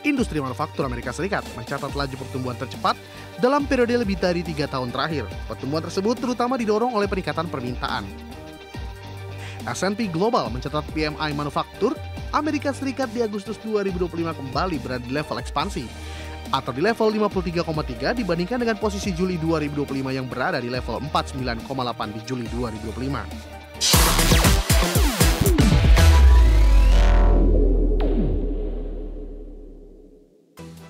Industri manufaktur Amerika Serikat mencatat laju pertumbuhan tercepat dalam periode lebih dari 3 tahun terakhir. Pertumbuhan tersebut terutama didorong oleh peningkatan permintaan. S&P Global mencatat PMI manufaktur Amerika Serikat di Agustus 2025 kembali berada di level ekspansi atau di level 53,3 dibandingkan dengan posisi Juli 2025 yang berada di level 49,8 di Juli 2025.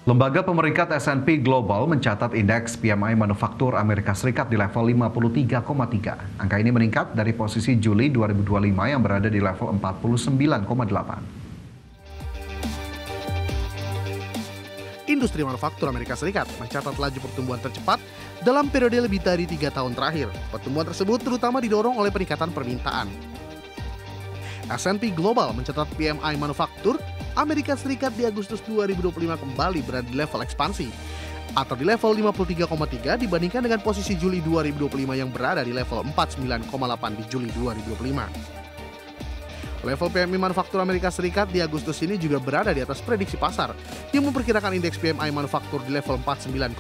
Lembaga pemeringkat S&P Global mencatat indeks PMI manufaktur Amerika Serikat di level 53,3. Angka ini meningkat dari posisi Juli 2025 yang berada di level 49,8. Industri manufaktur Amerika Serikat mencatat laju pertumbuhan tercepat dalam periode lebih dari 3 tahun terakhir. Pertumbuhan tersebut terutama didorong oleh peningkatan permintaan. S&P Global mencatat PMI manufaktur Amerika Serikat di Agustus 2025 kembali berada di level ekspansi atau di level 53,3 dibandingkan dengan posisi Juli 2025 yang berada di level 49,8 di Juli 2025. Level PMI manufaktur Amerika Serikat di Agustus ini juga berada di atas prediksi pasar yang memperkirakan indeks PMI manufaktur di level 49,5.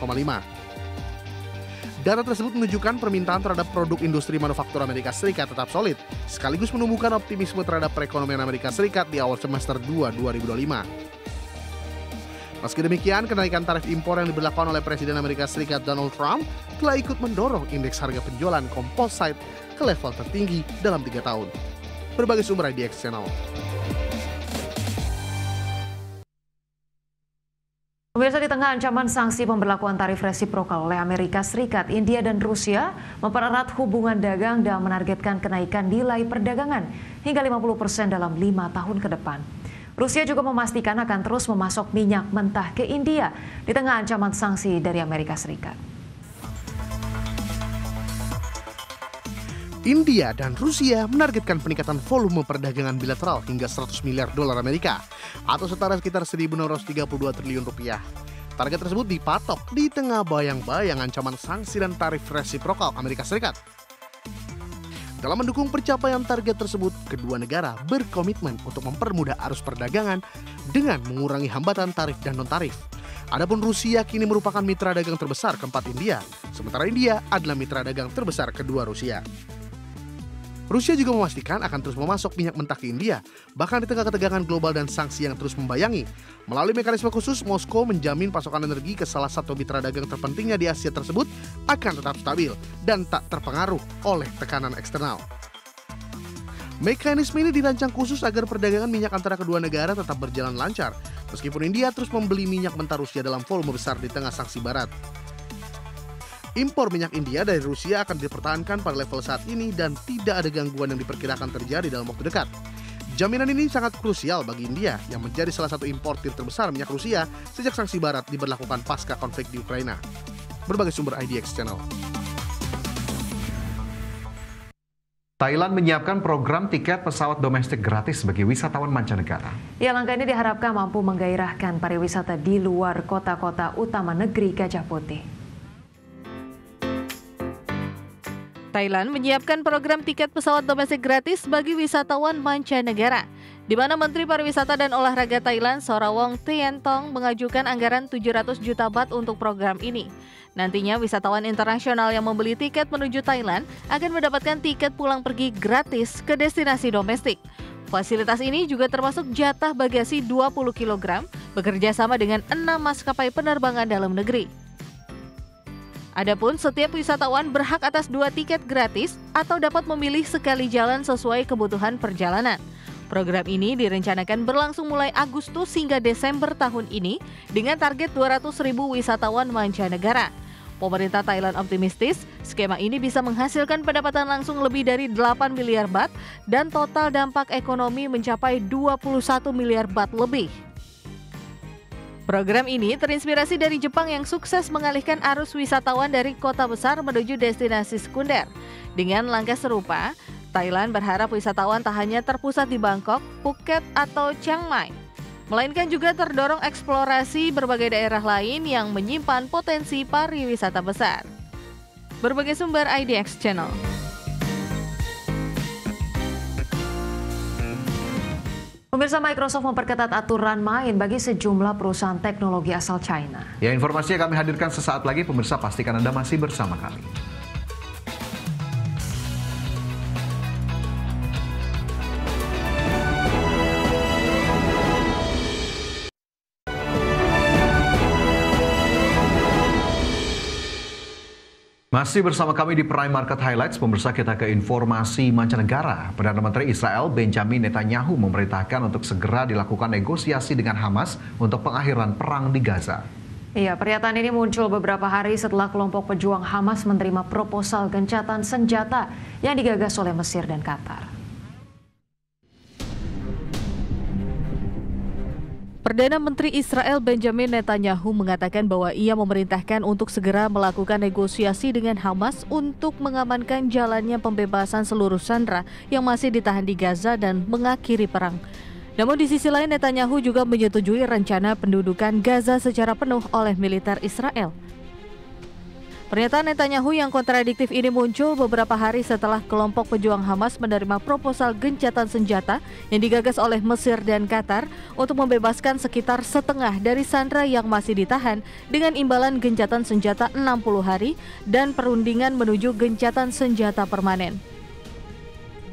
Data tersebut menunjukkan permintaan terhadap produk industri manufaktur Amerika Serikat tetap solid, sekaligus menumbuhkan optimisme terhadap perekonomian Amerika Serikat di awal semester 2 2025. Meski demikian, kenaikan tarif impor yang diberlakukan oleh Presiden Amerika Serikat Donald Trump telah ikut mendorong indeks harga penjualan composite ke level tertinggi dalam 3 tahun. Berbagai sumber IDX Channel. Pemirsa, di tengah ancaman sanksi pemberlakuan tarif resiprokal oleh Amerika Serikat, India dan Rusia mempererat hubungan dagang dan menargetkan kenaikan nilai perdagangan hingga 50% dalam 5 tahun ke depan. Rusia juga memastikan akan terus memasok minyak mentah ke India di tengah ancaman sanksi dari Amerika Serikat. India dan Rusia menargetkan peningkatan volume perdagangan bilateral hingga 100 miliar dolar Amerika atau setara sekitar 1.632 triliun rupiah. Target tersebut dipatok di tengah bayang-bayang ancaman sanksi dan tarif resiprokal Amerika Serikat. Dalam mendukung pencapaian target tersebut, kedua negara berkomitmen untuk mempermudah arus perdagangan dengan mengurangi hambatan tarif dan non-tarif. Adapun Rusia kini merupakan mitra dagang terbesar keempat India, sementara India adalah mitra dagang terbesar kedua Rusia. Rusia juga memastikan akan terus memasok minyak mentah ke India, bahkan di tengah ketegangan global dan sanksi yang terus membayangi. Melalui mekanisme khusus, Moskow menjamin pasokan energi ke salah satu mitra dagang terpentingnya di Asia tersebut akan tetap stabil dan tak terpengaruh oleh tekanan eksternal. Mekanisme ini dirancang khusus agar perdagangan minyak antara kedua negara tetap berjalan lancar, meskipun India terus membeli minyak mentah Rusia dalam volume besar di tengah sanksi barat. Impor minyak India dari Rusia akan dipertahankan pada level saat ini dan tidak ada gangguan yang diperkirakan terjadi dalam waktu dekat. Jaminan ini sangat krusial bagi India yang menjadi salah satu importir terbesar minyak Rusia sejak sanksi barat diberlakukan pasca konflik di Ukraina. Berbagai sumber IDX Channel. Thailand menyiapkan program tiket pesawat domestik gratis bagi wisatawan mancanegara. Ya, langkah ini diharapkan mampu menggairahkan pariwisata di luar kota-kota utama negeri Gajah Putih. Thailand menyiapkan program tiket pesawat domestik gratis bagi wisatawan mancanegara, di mana Menteri Pariwisata dan Olahraga Thailand Sorawong Thientong mengajukan anggaran 700 juta baht untuk program ini. Nantinya wisatawan internasional yang membeli tiket menuju Thailand akan mendapatkan tiket pulang pergi gratis ke destinasi domestik. Fasilitas ini juga termasuk jatah bagasi 20 kg bekerja sama dengan 6 maskapai penerbangan dalam negeri. Adapun setiap wisatawan berhak atas 2 tiket gratis atau dapat memilih sekali jalan sesuai kebutuhan perjalanan. Program ini direncanakan berlangsung mulai Agustus hingga Desember tahun ini dengan target 200.000 wisatawan mancanegara. Pemerintah Thailand optimistis skema ini bisa menghasilkan pendapatan langsung lebih dari 8 miliar baht dan total dampak ekonomi mencapai 21 miliar baht lebih. Program ini terinspirasi dari Jepang yang sukses mengalihkan arus wisatawan dari kota besar menuju destinasi sekunder. Dengan langkah serupa, Thailand berharap wisatawan tak hanya terpusat di Bangkok, Phuket, atau Chiang Mai, melainkan juga terdorong eksplorasi berbagai daerah lain yang menyimpan potensi pariwisata besar. Berbagai sumber IDX Channel. Pemirsa, Microsoft memperketat aturan main bagi sejumlah perusahaan teknologi asal China. Ya, informasinya kami hadirkan sesaat lagi. Pemirsa, pastikan Anda masih bersama kami. Masih bersama kami di Prime Market Highlights, pemirsa, kita ke informasi mancanegara. Perdana Menteri Israel Benjamin Netanyahu memerintahkan untuk segera dilakukan negosiasi dengan Hamas untuk pengakhiran perang di Gaza. Iya, pernyataan ini muncul beberapa hari setelah kelompok pejuang Hamas menerima proposal gencatan senjata yang digagas oleh Mesir dan Qatar. Perdana Menteri Israel Benjamin Netanyahu mengatakan bahwa ia memerintahkan untuk segera melakukan negosiasi dengan Hamas untuk mengamankan jalannya pembebasan seluruh sandera yang masih ditahan di Gaza dan mengakhiri perang. Namun di sisi lain, Netanyahu juga menyetujui rencana pendudukan Gaza secara penuh oleh militer Israel. Pernyataan Netanyahu yang kontradiktif ini muncul beberapa hari setelah kelompok pejuang Hamas menerima proposal gencatan senjata yang digagas oleh Mesir dan Qatar untuk membebaskan sekitar setengah dari sandera yang masih ditahan dengan imbalan gencatan senjata 60 hari dan perundingan menuju gencatan senjata permanen.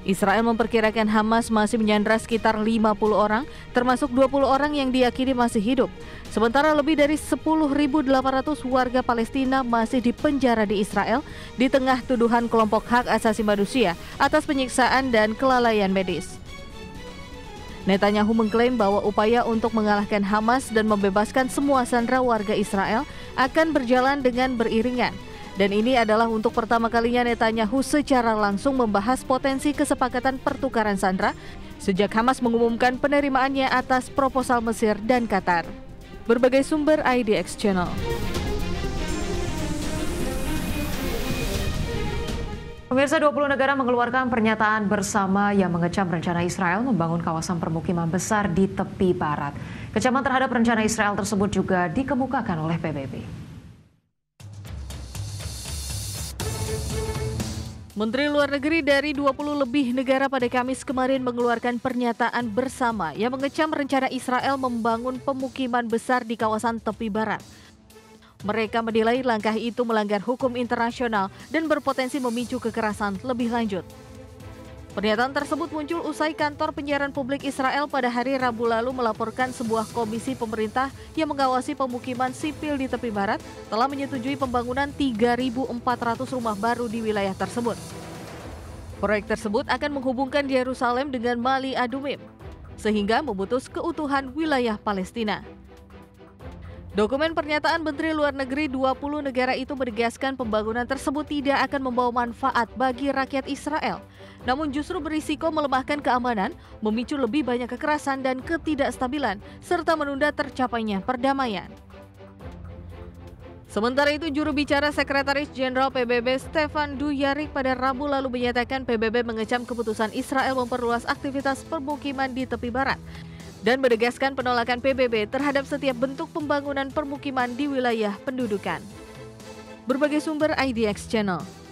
Israel memperkirakan Hamas masih menyandera sekitar 50 orang, termasuk 20 orang yang diyakini masih hidup. Sementara lebih dari 10.800 warga Palestina masih dipenjara di Israel di tengah tuduhan kelompok hak asasi manusia atas penyiksaan dan kelalaian medis. Netanyahu mengklaim bahwa upaya untuk mengalahkan Hamas dan membebaskan semua sandera warga Israel akan berjalan dengan beriringan. Dan ini adalah untuk pertama kalinya Netanyahu secara langsung membahas potensi kesepakatan pertukaran sandera sejak Hamas mengumumkan penerimaannya atas proposal Mesir dan Qatar. Berbagai sumber IDX Channel. Pemirsa, 20 negara mengeluarkan pernyataan bersama yang mengecam rencana Israel membangun kawasan permukiman besar di tepi barat. Kecaman terhadap rencana Israel tersebut juga dikemukakan oleh PBB. Menteri Luar Negeri dari 20 lebih negara pada Kamis kemarin mengeluarkan pernyataan bersama yang mengecam rencana Israel membangun pemukiman besar di kawasan tepi barat. Mereka menilai langkah itu melanggar hukum internasional dan berpotensi memicu kekerasan lebih lanjut. Pernyataan tersebut muncul usai kantor penyiaran publik Israel pada hari Rabu lalu melaporkan sebuah komisi pemerintah yang mengawasi pemukiman sipil di tepi barat telah menyetujui pembangunan 3.400 rumah baru di wilayah tersebut. Proyek tersebut akan menghubungkan Yerusalem dengan Ma'ale Adumim, sehingga memutus keutuhan wilayah Palestina. Dokumen pernyataan Menteri Luar Negeri 20 negara itu menegaskan pembangunan tersebut tidak akan membawa manfaat bagi rakyat Israel, namun justru berisiko melemahkan keamanan, memicu lebih banyak kekerasan dan ketidakstabilan, serta menunda tercapainya perdamaian. Sementara itu, juru bicara Sekretaris Jenderal PBB Stefan Dujarric pada Rabu lalu menyatakan PBB mengecam keputusan Israel memperluas aktivitas permukiman di tepi barat dan menegaskan penolakan PBB terhadap setiap bentuk pembangunan permukiman di wilayah pendudukan. Berbagai sumber IDX Channel.